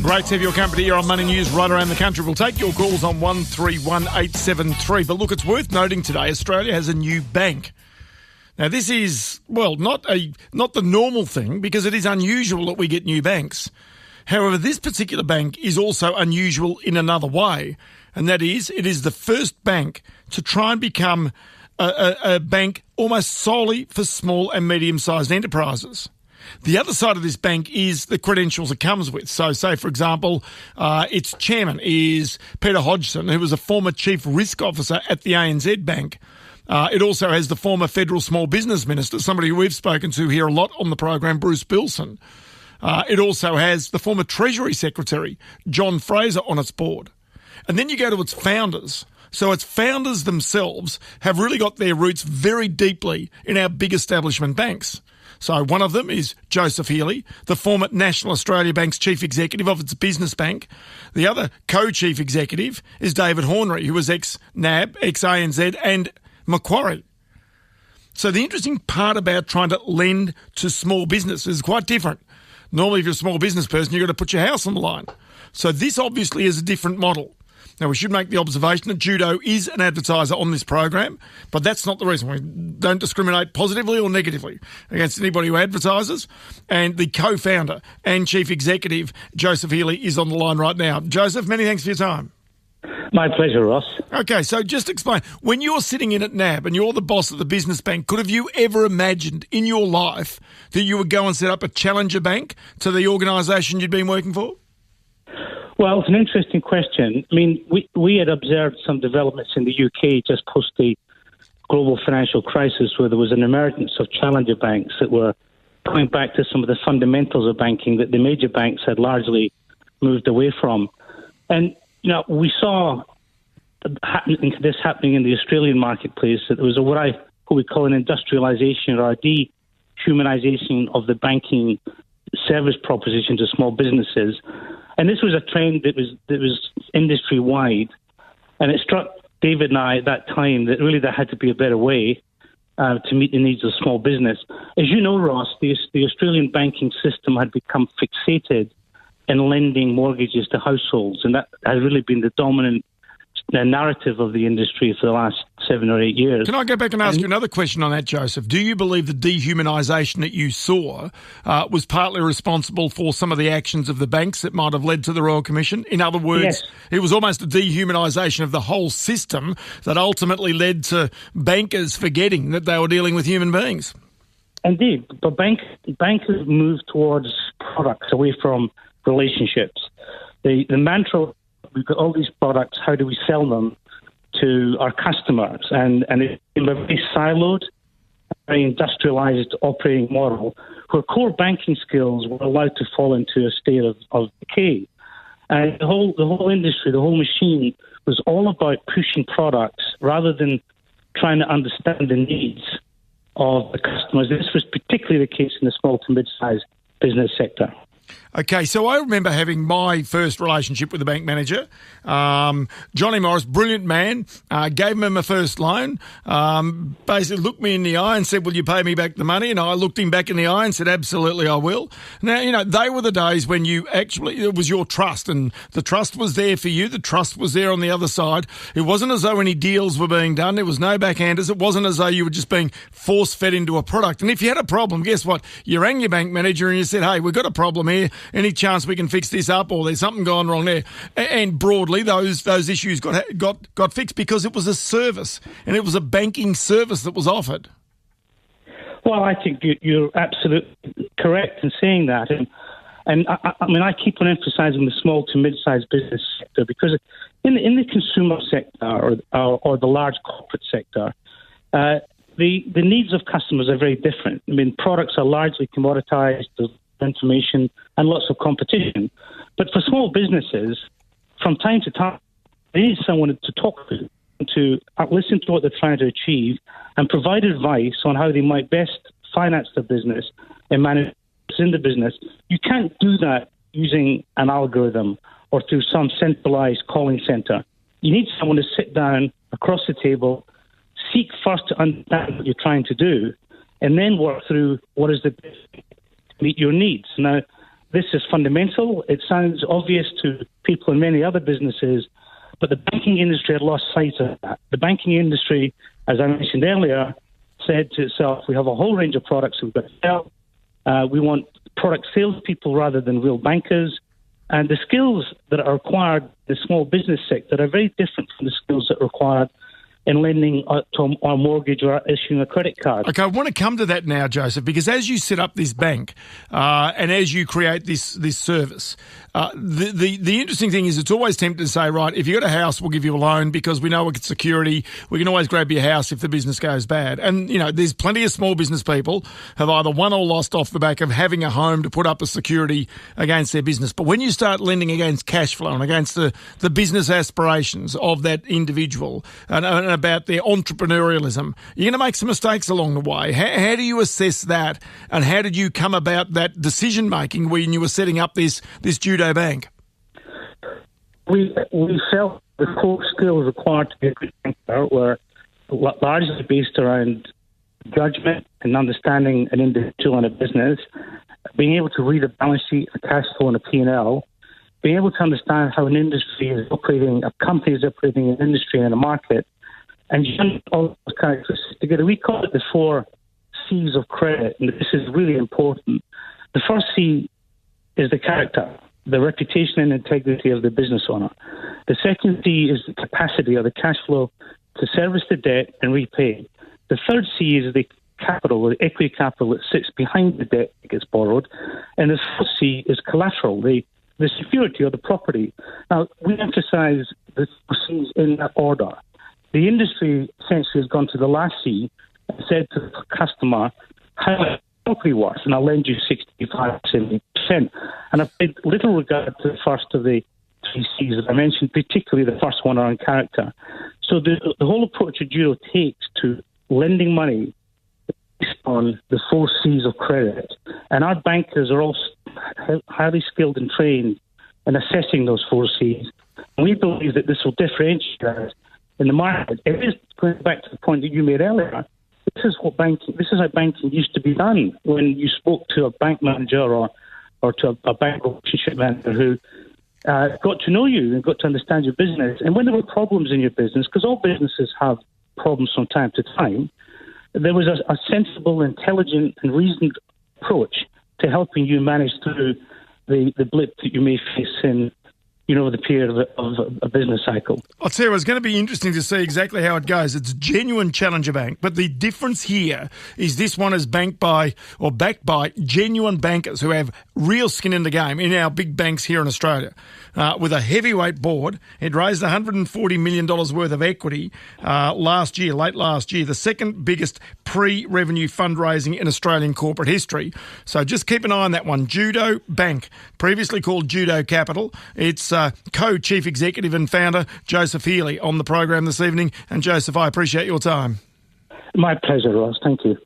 Great to have your company here on Money News right around the country. We'll take your calls on 131873. But look, it's worth noting today, Australia has a new bank. Now, this is, well, not the normal thing because it is unusual that we get new banks. However, this particular bank is also unusual in another way, and that is it is the first bank to try and become a bank almost solely for small and medium-sized enterprises. The other side of this bank is the credentials it comes with. So, say, for example, its chairman is Peter Hodgson, who was a former chief risk officer at the ANZ Bank. It also has the former federal small business minister, somebody who we've spoken to here a lot on the program, Bruce Bilson. It also has the former Treasury Secretary, John Fraser, on its board. And then you go to its founders. So its founders themselves have really got their roots very deeply in our big establishment banks. So one of them is Joseph Healy, the former National Australia Bank's chief executive of its business bank. The other co-chief executive is David Hornery, who was ex-NAB, ex-ANZ and Macquarie. So the interesting part about trying to lend to small business is quite different. Normally, if you're a small business person, you've got to put your house on the line. So this obviously is a different model. Now, we should make the observation that Judo is an advertiser on this program, but that's not the reason. We don't discriminate positively or negatively against anybody who advertises. And the co-founder and chief executive, Joseph Healy, is on the line right now. Joseph, many thanks for your time. My pleasure, Ross. Okay, so just explain. When you're sitting in at NAB and you're the boss of the business bank, could have you ever imagined in your life that you would go and set up a challenger bank to the organisation you'd been working for? Well, it's an interesting question. I mean, we had observed some developments in the UK just post the global financial crisis where there was an emergence of challenger banks that were going back to some of the fundamentals of banking that the major banks had largely moved away from. And, you know, we saw this happening in the Australian marketplace, that there was what we call an industrialisation or a dehumanisation of the banking service proposition to small businesses. And this was a trend that was industry-wide. And it struck David and I at that time that really there had to be a better way to meet the needs of small business. As you know, Ross, the Australian banking system had become fixated in lending mortgages to households. And that has really been the dominant narrative of the industry for the last 7 or 8 years. Can I go back and ask you another question on that, Joseph? Do you believe the dehumanisation that you saw was partly responsible for some of the actions of the banks that might have led to the Royal Commission? In other words, yes, it was almost a dehumanisation of the whole system that ultimately led to bankers forgetting that they were dealing with human beings. Indeed, but bankers moved towards products away from relationships. The mantra, we've got all these products, how do we sell them to our customers? And it's a very siloed, very industrialised operating model where core banking skills were allowed to fall into a state of decay. And the whole industry, the whole machine was all about pushing products rather than trying to understand the needs of the customers. This was particularly the case in the small to mid-sized business sector. Okay, so I remember having my first relationship with the bank manager, Johnny Morris, brilliant man, gave him a first loan, basically looked me in the eye and said, will you pay me back the money? And I looked him back in the eye and said, absolutely, I will. Now, you know, they were the days when it was your trust, and the trust was there for you. The trust was there on the other side. It wasn't as though any deals were being done. There was no backhanders. It wasn't as though you were just being force-fed into a product. And if you had a problem, guess what? You rang your bank manager and you said, hey, we've got a problem here. Any chance we can fix this up, or there's something going wrong there? And broadly, those issues got fixed because it was a service, and it was a banking service that was offered. Well, I think you're absolutely correct in saying that. And I mean, I keep on emphasising the small to mid-sized business sector because in the consumer sector or the large corporate sector, the needs of customers are very different. I mean, products are largely commoditised, there's information and lots of competition. But for small businesses, from time to time, they need someone to talk to listen to what they're trying to achieve and provide advice on how they might best finance the business and manage in the business. You can't do that using an algorithm or through some centralized calling center. You need someone to sit down across the table, seek first to understand what you're trying to do, and then work through what is the best to meet your needs. Now, this is fundamental. It sounds obvious to people in many other businesses, but the banking industry had lost sight of that. The banking industry, as I mentioned earlier, said to itself, we have a whole range of products we've got to sell. We want product salespeople rather than real bankers. And the skills that are required in the small business sector are very different from the skills that are required in lending to a mortgage or issuing a credit card. Okay, I want to come to that now, Joseph, because as you set up this bank and as you create this service, the interesting thing is it's always tempting to say, right, if you've got a house, we'll give you a loan because we know it's security. We can always grab your house if the business goes bad. And, you know, there's plenty of small business people have either won or lost off the back of having a home to put up as security against their business. But when you start lending against cash flow and against the business aspirations of that individual and about their entrepreneurialism, you're going to make some mistakes along the way. How do you assess that, and how did you come about that decision-making when you were setting up this judo bank? We felt the core skills required to be a good banker were largely based around judgment and understanding an individual and a business, being able to read a balance sheet, a cash flow, and a P&L, being able to understand how an industry is operating, a company is operating in an industry and a market, and all those characteristics together. We call it the 4 C's of credit, and this is really important. The first C is the character, the reputation and integrity of the business owner. The second C is the capacity or the cash flow to service the debt and repay. The third C is the capital, the equity capital that sits behind the debt that gets borrowed. And the fourth C is collateral, the security or the property. Now, we emphasize the C's in that order. The industry essentially has gone to the last C and said to the customer, how much property worth, and I'll lend you 65, 70%. And I've paid little regard to the first of the 3 C's that I mentioned, particularly the first one around character. So the whole approach that judo takes to lending money based on the 4 C's of credit, and our bankers are all highly skilled and trained in assessing those 4 C's. And we believe that this will differentiate us in the market. It is going back to the point that you made earlier. This is how banking used to be done. When you spoke to a bank manager or to a bank relationship manager who got to know you and got to understand your business, and when there were problems in your business, because all businesses have problems from time to time, there was a sensible, intelligent, and reasoned approach to helping you manage through the blip that you may face in the period of a business cycle. I'll tell you, it's going to be interesting to see exactly how it goes. It's a genuine challenger bank, but the difference here is this one is backed by genuine bankers who have real skin in the game in our big banks here in Australia. With a heavyweight board, it raised $140 million worth of equity late last year, the second biggest pre-revenue fundraising in Australian corporate history. So just keep an eye on that one. Judo Bank, previously called Judo Capital. It's co-chief executive and founder Joseph Healy on the program this evening. And Joseph, I appreciate your time. My pleasure, Ross. Thank you.